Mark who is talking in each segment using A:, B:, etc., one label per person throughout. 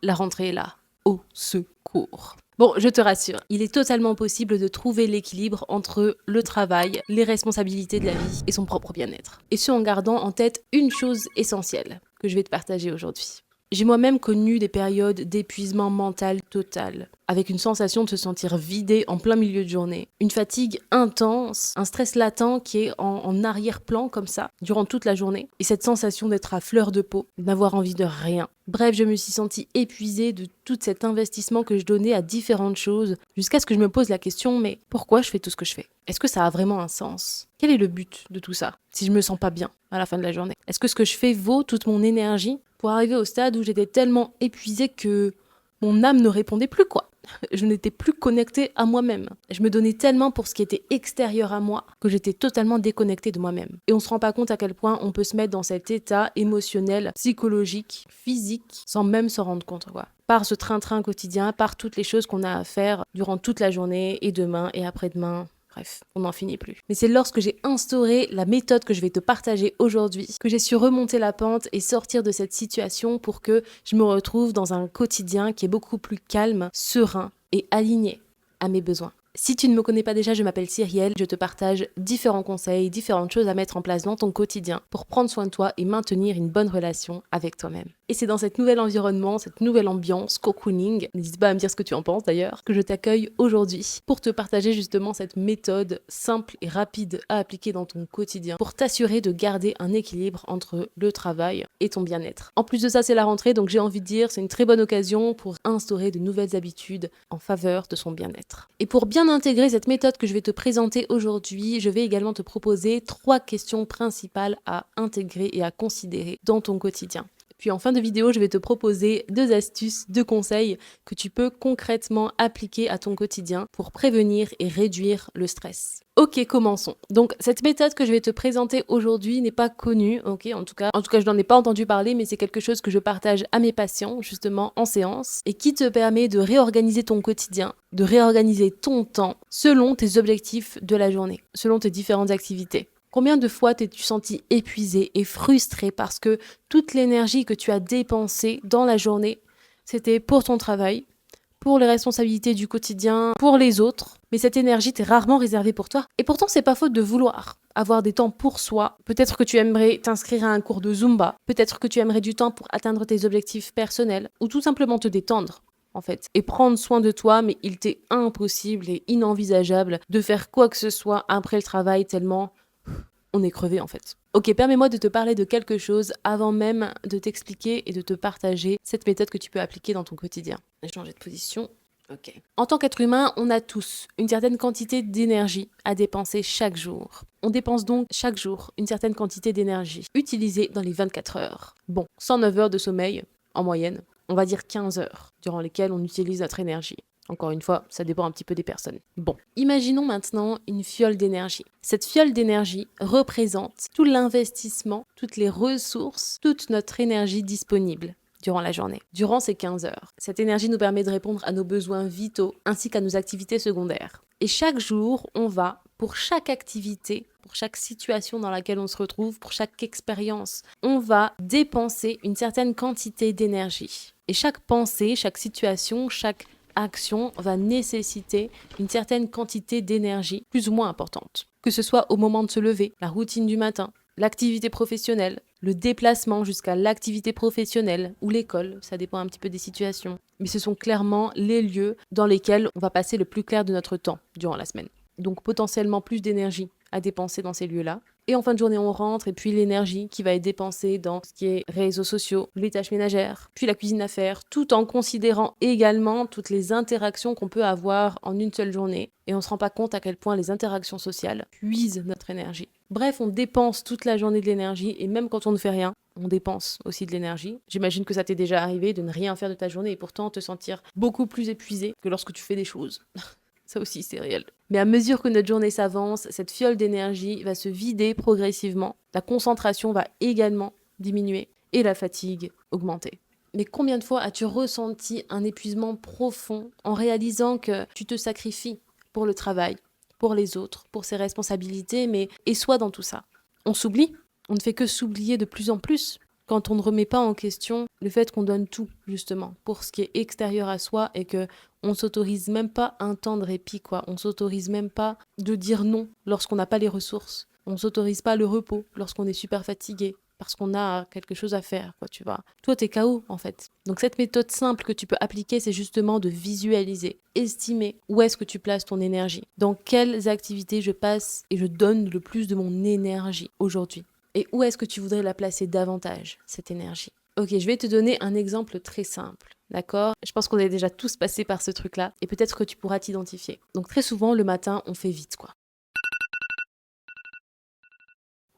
A: La rentrée est là. Au secours. Bon, je te rassure, il est totalement possible de trouver l'équilibre entre le travail, les responsabilités de la vie et son propre bien-être. Et ce en gardant en tête une chose essentielle que je vais te partager aujourd'hui. J'ai moi-même connu des périodes d'épuisement mental total, avec une sensation de se sentir vidé en plein milieu de journée, une fatigue intense, un stress latent qui est en arrière-plan comme ça, durant toute la journée, et cette sensation d'être à fleur de peau, d'avoir envie de rien. Bref, je me suis sentie épuisée de tout cet investissement que je donnais à différentes choses, jusqu'à ce que je me pose la question, mais pourquoi je fais tout ce que je fais? Est-ce que ça a vraiment un sens? Quel est le but de tout ça, si je me sens pas bien à la fin de la journée? Est-ce que ce que je fais vaut toute mon énergie pour arriver au stade où j'étais tellement épuisée que mon âme ne répondait plus, quoi? Je n'étais plus connectée à moi-même. Je me donnais tellement pour ce qui était extérieur à moi que j'étais totalement déconnectée de moi-même. Et on se rend pas compte à quel point on peut se mettre dans cet état émotionnel, psychologique, physique, sans même s'en rendre compte, quoi. Par ce train-train quotidien, par toutes les choses qu'on a à faire durant toute la journée, et demain, et après-demain. Bref, on n'en finit plus. Mais c'est lorsque j'ai instauré la méthode que je vais te partager aujourd'hui que j'ai su remonter la pente et sortir de cette situation pour que je me retrouve dans un quotidien qui est beaucoup plus calme, serein et aligné à mes besoins. Si tu ne me connais pas déjà, je m'appelle Cyrielle, je te partage différents conseils, différentes choses à mettre en place dans ton quotidien pour prendre soin de toi et maintenir une bonne relation avec toi-même. Et c'est dans cet nouvel environnement, cette nouvelle ambiance, cocooning, n'hésite pas à me dire ce que tu en penses d'ailleurs, que je t'accueille aujourd'hui pour te partager justement cette méthode simple et rapide à appliquer dans ton quotidien pour t'assurer de garder un équilibre entre le travail et ton bien-être. En plus de ça, c'est la rentrée, donc j'ai envie de dire, c'est une très bonne occasion pour instaurer de nouvelles habitudes en faveur de son bien-être. Et pour bien intégrer cette méthode que je vais te présenter aujourd'hui, je vais également te proposer 3 questions principales à intégrer et à considérer dans ton quotidien. Puis en fin de vidéo, je vais te proposer 2 astuces, 2 conseils que tu peux concrètement appliquer à ton quotidien pour prévenir et réduire le stress. Ok, commençons. Donc cette méthode que je vais te présenter aujourd'hui n'est pas connue, ok, en tout cas je n'en ai pas entendu parler, mais c'est quelque chose que je partage à mes patients justement en séance et qui te permet de réorganiser ton quotidien, de réorganiser ton temps selon tes objectifs de la journée, selon tes différentes activités. Combien de fois t'es-tu senti épuisé et frustré parce que toute l'énergie que tu as dépensée dans la journée, c'était pour ton travail, pour les responsabilités du quotidien, pour les autres, mais cette énergie t'est rarement réservée pour toi. Et pourtant, c'est pas faute de vouloir avoir des temps pour soi. Peut-être que tu aimerais t'inscrire à un cours de Zumba, peut-être que tu aimerais du temps pour atteindre tes objectifs personnels, ou tout simplement te détendre, en fait, et prendre soin de toi, mais il t'est impossible et inenvisageable de faire quoi que ce soit après le travail tellement on est crevé en fait. Ok, permets-moi de te parler de quelque chose avant même de t'expliquer et de te partager cette méthode que tu peux appliquer dans ton quotidien. Je vais changer de position. Ok. En tant qu'être humain, on a tous une certaine quantité d'énergie à dépenser chaque jour. On dépense donc chaque jour une certaine quantité d'énergie utilisée dans les 24 heures. Bon, 109 heures de sommeil en moyenne, on va dire 15 heures durant lesquelles on utilise notre énergie. Encore une fois, ça dépend un petit peu des personnes. Bon, imaginons maintenant une fiole d'énergie. Cette fiole d'énergie représente tout l'investissement, toutes les ressources, toute notre énergie disponible durant la journée, durant ces 15 heures. Cette énergie nous permet de répondre à nos besoins vitaux ainsi qu'à nos activités secondaires. Et chaque jour, on va, pour chaque activité, pour chaque situation dans laquelle on se retrouve, pour chaque expérience, on va dépenser une certaine quantité d'énergie. Et chaque pensée, chaque situation, chaque action va nécessiter une certaine quantité d'énergie plus ou moins importante. Que ce soit au moment de se lever, la routine du matin, l'activité professionnelle, le déplacement jusqu'à l'activité professionnelle ou l'école, ça dépend un petit peu des situations. Mais ce sont clairement les lieux dans lesquels on va passer le plus clair de notre temps durant la semaine. Donc potentiellement plus d'énergie à dépenser dans ces lieux-là. Et en fin de journée, on rentre et puis l'énergie qui va être dépensée dans ce qui est réseaux sociaux, les tâches ménagères, puis la cuisine à faire, tout en considérant également toutes les interactions qu'on peut avoir en une seule journée. Et on ne se rend pas compte à quel point les interactions sociales puisent notre énergie. Bref, on dépense toute la journée de l'énergie et même quand on ne fait rien, on dépense aussi de l'énergie. J'imagine que ça t'est déjà arrivé de ne rien faire de ta journée et pourtant te sentir beaucoup plus épuisé que lorsque tu fais des choses. Ça aussi, c'est réel. Mais à mesure que notre journée s'avance, cette fiole d'énergie va se vider progressivement. La concentration va également diminuer et la fatigue augmenter. Mais combien de fois as-tu ressenti un épuisement profond en réalisant que tu te sacrifies pour le travail, pour les autres, pour ses responsabilités, mais et soit dans tout ça? On s'oublie, on ne fait que s'oublier de plus en plus. quand on ne remet pas en question le fait qu'on donne tout, justement, pour ce qui est extérieur à soi et que on s'autorise même pas un temps de répit, quoi. On s'autorise même pas de dire non lorsqu'on n'a pas les ressources. On s'autorise pas le repos lorsqu'on est super fatigué parce qu'on a quelque chose à faire, quoi, tu vois. Toi, t'es KO, en fait. Donc, cette méthode simple que tu peux appliquer, c'est justement de visualiser, estimer où est-ce que tu places ton énergie. Dans quelles activités je passe et je donne le plus de mon énergie aujourd'hui. Et où est-ce que tu voudrais la placer davantage, cette énergie? Ok, je vais te donner un exemple très simple, d'accord? Je pense qu'on est déjà tous passés par ce truc-là et peut-être que tu pourras t'identifier. Donc très souvent, le matin, on fait vite, quoi.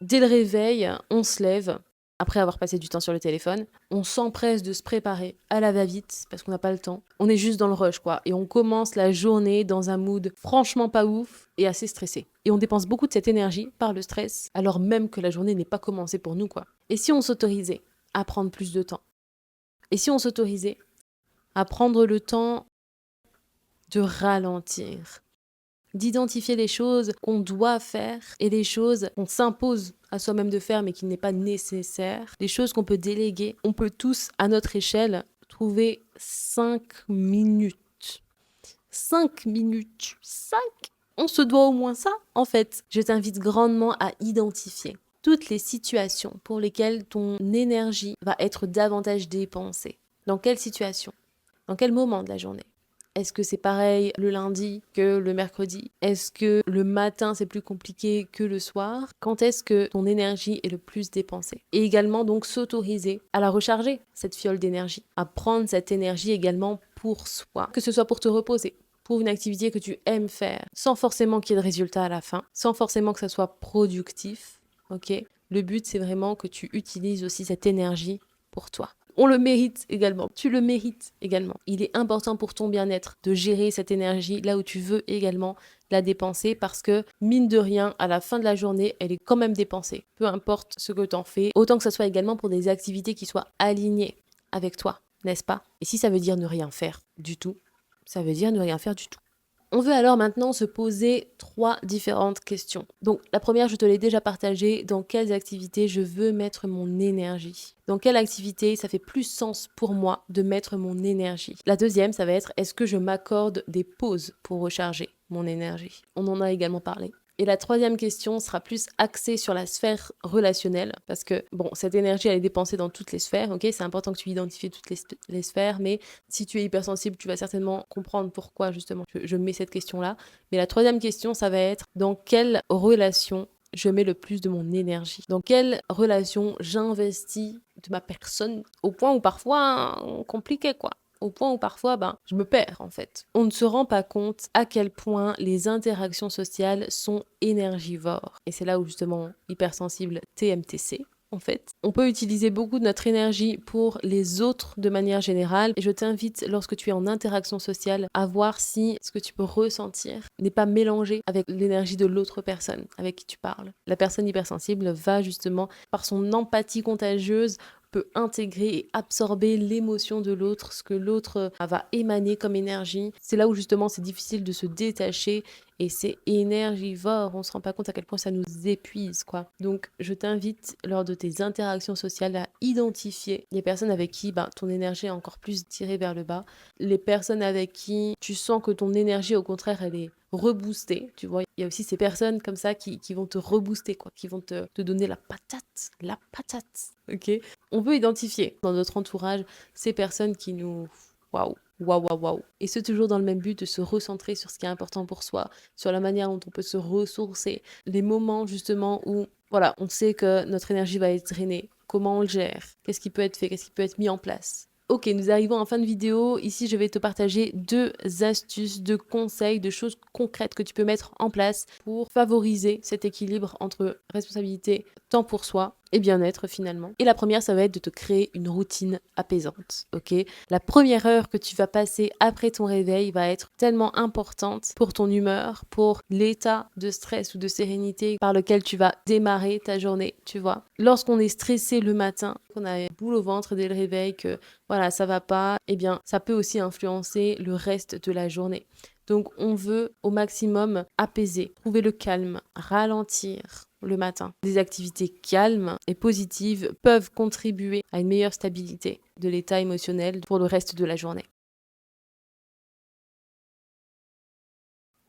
A: Dès le réveil, on se lève, après avoir passé du temps sur le téléphone, on s'empresse de se préparer à la va-vite parce qu'on n'a pas le temps. On est juste dans le rush, quoi. Et on commence la journée dans un mood franchement pas ouf et assez stressé. Et on dépense beaucoup de cette énergie par le stress, alors même que la journée n'est pas commencée pour nous, quoi. Et si on s'autorisait à prendre plus de temps? Et si on s'autorisait à prendre le temps de ralentir, d'identifier les choses qu'on doit faire et les choses qu'on s'impose à soi-même de faire mais qui n'est pas nécessaire, les choses qu'on peut déléguer. On peut tous, à notre échelle, trouver 5 minutes. 5 minutes. 5. On se doit au moins ça, en fait. Je t'invite grandement à identifier toutes les situations pour lesquelles ton énergie va être davantage dépensée. Dans quelle situation? Dans quel moment de la journée? Est-ce que c'est pareil le lundi que le mercredi? Est-ce que le matin c'est plus compliqué que le soir? Quand est-ce que ton énergie est le plus dépensée? Et également donc s'autoriser à la recharger, cette fiole d'énergie, à prendre cette énergie également pour soi, que ce soit pour te reposer, pour une activité que tu aimes faire, sans forcément qu'il y ait de résultat à la fin, sans forcément que ça soit productif, ok? Le but c'est vraiment que tu utilises aussi cette énergie pour toi. On le mérite également. Tu le mérites également. Il est important pour ton bien-être de gérer cette énergie là où tu veux également la dépenser parce que, mine de rien, à la fin de la journée, elle est quand même dépensée. Peu importe ce que tu en fais. Autant que ce soit également pour des activités qui soient alignées avec toi, n'est-ce pas? Et si ça veut dire ne rien faire du tout, ça veut dire ne rien faire du tout. On veut alors maintenant se poser 3 différentes questions. Donc la première, je te l'ai déjà partagée, dans quelles activités je veux mettre mon énergie? Dans quelle activité ça fait plus sens pour moi de mettre mon énergie? La deuxième, ça va être, est-ce que je m'accorde des pauses pour recharger mon énergie? On en a également parlé. Et la troisième question sera plus axée sur la sphère relationnelle, parce que, bon, cette énergie, elle est dépensée dans toutes les sphères, ok? C'est important que tu identifies toutes les sphères, mais si tu es hypersensible, tu vas certainement comprendre pourquoi, justement, je mets cette question-là. Mais la troisième question, ça va être, dans quelle relation je mets le plus de mon énergie? Dans quelle relation j'investis de ma personne, au point où parfois, compliqué, quoi. Au point où parfois, je me perds en fait. On ne se rend pas compte à quel point les interactions sociales sont énergivores. Et c'est là où justement, hypersensible TMTC, en fait. On peut utiliser beaucoup de notre énergie pour les autres de manière générale. Et je t'invite, lorsque tu es en interaction sociale, à voir si ce que tu peux ressentir n'est pas mélangé avec l'énergie de l'autre personne avec qui tu parles. La personne hypersensible va justement, par son empathie contagieuse, peut intégrer et absorber l'émotion de l'autre, ce que l'autre va émaner comme énergie. C'est là où justement c'est difficile de se détacher et c'est énergivore. On se rend pas compte à quel point ça nous épuise, quoi. Donc je t'invite lors de tes interactions sociales à identifier les personnes avec qui ton énergie est encore plus tirée vers le bas, les personnes avec qui tu sens que ton énergie au contraire elle est rebooster, tu vois. Il y a aussi ces personnes comme ça qui vont te rebooster, quoi, qui vont te donner la patate, ok? On peut identifier dans notre entourage ces personnes qui nous... Waouh, waouh, waouh, waouh. Et ce, toujours dans le même but de se recentrer sur ce qui est important pour soi, sur la manière dont on peut se ressourcer, les moments justement où, voilà, on sait que notre énergie va être drainée, comment on le gère, qu'est-ce qui peut être fait, qu'est-ce qui peut être mis en place. Ok, nous arrivons en fin de vidéo. Ici, je vais te partager 2 astuces, 2 conseils, de choses concrètes que tu peux mettre en place pour favoriser cet équilibre entre responsabilité, temps pour soi et bien-être finalement. Et la première, ça va être de te créer une routine apaisante, ok? La première heure que tu vas passer après ton réveil va être tellement importante pour ton humeur, pour l'état de stress ou de sérénité par lequel tu vas démarrer ta journée, tu vois. Lorsqu'on est stressé le matin, qu'on a boule au ventre dès le réveil, que voilà, ça va pas, eh bien, ça peut aussi influencer le reste de la journée. Donc, on veut au maximum apaiser, trouver le calme, ralentir, le matin. Des activités calmes et positives peuvent contribuer à une meilleure stabilité de l'état émotionnel pour le reste de la journée.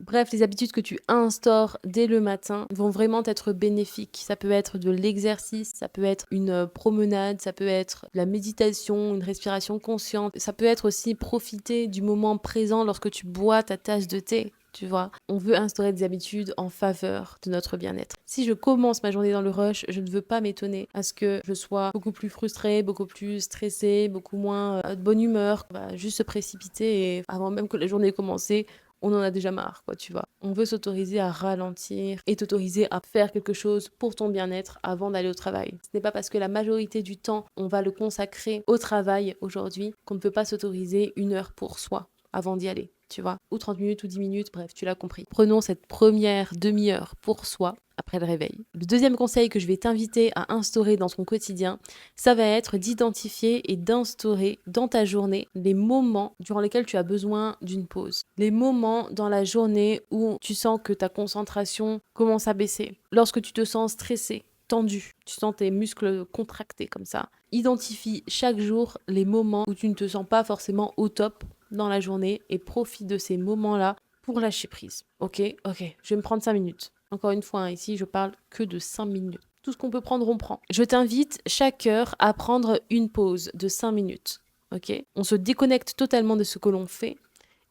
A: Bref, les habitudes que tu instaures dès le matin vont vraiment être bénéfiques. Ça peut être de l'exercice, ça peut être une promenade, ça peut être de la méditation, une respiration consciente. Ça peut être aussi profiter du moment présent lorsque tu bois ta tasse de thé. Tu vois, on veut instaurer des habitudes en faveur de notre bien-être. Si je commence ma journée dans le rush, je ne veux pas m'étonner à ce que je sois beaucoup plus frustrée, beaucoup plus stressée, beaucoup moins de bonne humeur. On va juste se précipiter et avant même que la journée ait commencé, on en a déjà marre, quoi, tu vois. On veut s'autoriser à ralentir et t'autoriser à faire quelque chose pour ton bien-être avant d'aller au travail. Ce n'est pas parce que la majorité du temps, on va le consacrer au travail aujourd'hui qu'on ne peut pas s'autoriser 1 heure pour soi avant d'y aller, tu vois. Ou 30 minutes ou 10 minutes, bref, tu l'as compris. Prenons cette première demi-heure pour soi après le réveil. Le deuxième conseil que je vais t'inviter à instaurer dans ton quotidien, ça va être d'identifier et d'instaurer dans ta journée les moments durant lesquels tu as besoin d'une pause. Les moments dans la journée où tu sens que ta concentration commence à baisser. Lorsque tu te sens stressé, tendu, tu sens tes muscles contractés comme ça. Identifie chaque jour les moments où tu ne te sens pas forcément au top dans la journée et profite de ces moments-là pour lâcher prise. Ok, je vais me prendre 5 minutes. Encore une fois, ici, je parle que de 5 minutes. Tout ce qu'on peut prendre, on prend. Je t'invite chaque heure à prendre une pause de 5 minutes. Ok, on se déconnecte totalement de ce que l'on fait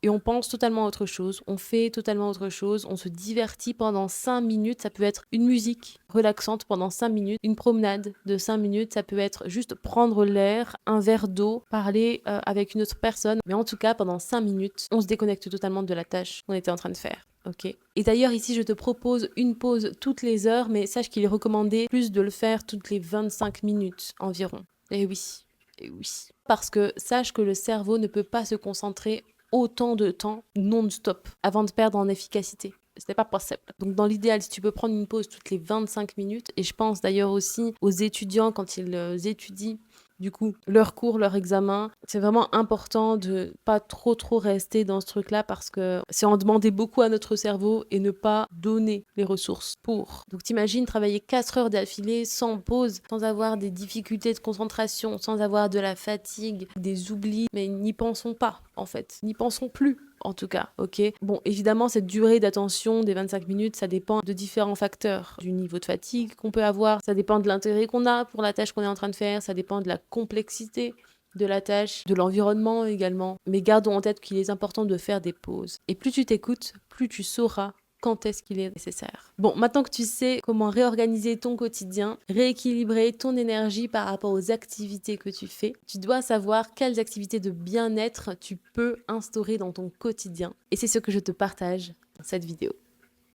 A: et on pense totalement à autre chose, on fait totalement autre chose, on se divertit pendant 5 minutes, ça peut être une musique relaxante pendant 5 minutes, une promenade de 5 minutes, ça peut être juste prendre l'air, un verre d'eau, parler avec une autre personne, mais en tout cas pendant 5 minutes, on se déconnecte totalement de la tâche qu'on était en train de faire. Ok. Et d'ailleurs ici je te propose une pause toutes les heures, mais sache qu'il est recommandé plus de le faire toutes les 25 minutes environ. Et oui. Parce que sache que le cerveau ne peut pas se concentrer autant de temps non-stop avant de perdre en efficacité. Ce n'est pas possible. Donc dans l'idéal, si tu peux prendre une pause toutes les 25 minutes, et je pense d'ailleurs aussi aux étudiants quand ils étudient, du coup, leur cours, leur examen, c'est vraiment important de pas trop rester dans ce truc-là parce que c'est en demander beaucoup à notre cerveau et ne pas donner les ressources pour. Donc t'imagines travailler 4 heures d'affilée sans pause, sans avoir des difficultés de concentration, sans avoir de la fatigue, des oublis, mais n'y pensons pas en fait, n'y pensons plus. En tout cas, ok. Bon, évidemment, cette durée d'attention des 25 minutes, ça dépend de différents facteurs. Du niveau de fatigue qu'on peut avoir, ça dépend de l'intérêt qu'on a pour la tâche qu'on est en train de faire, ça dépend de la complexité de la tâche, de l'environnement également. Mais gardons en tête qu'il est important de faire des pauses. Et plus tu t'écoutes, plus tu sauras quand est-ce qu'il est nécessaire. Bon, maintenant que tu sais comment réorganiser ton quotidien, rééquilibrer ton énergie par rapport aux activités que tu fais, tu dois savoir quelles activités de bien-être tu peux instaurer dans ton quotidien. Et c'est ce que je te partage dans cette vidéo.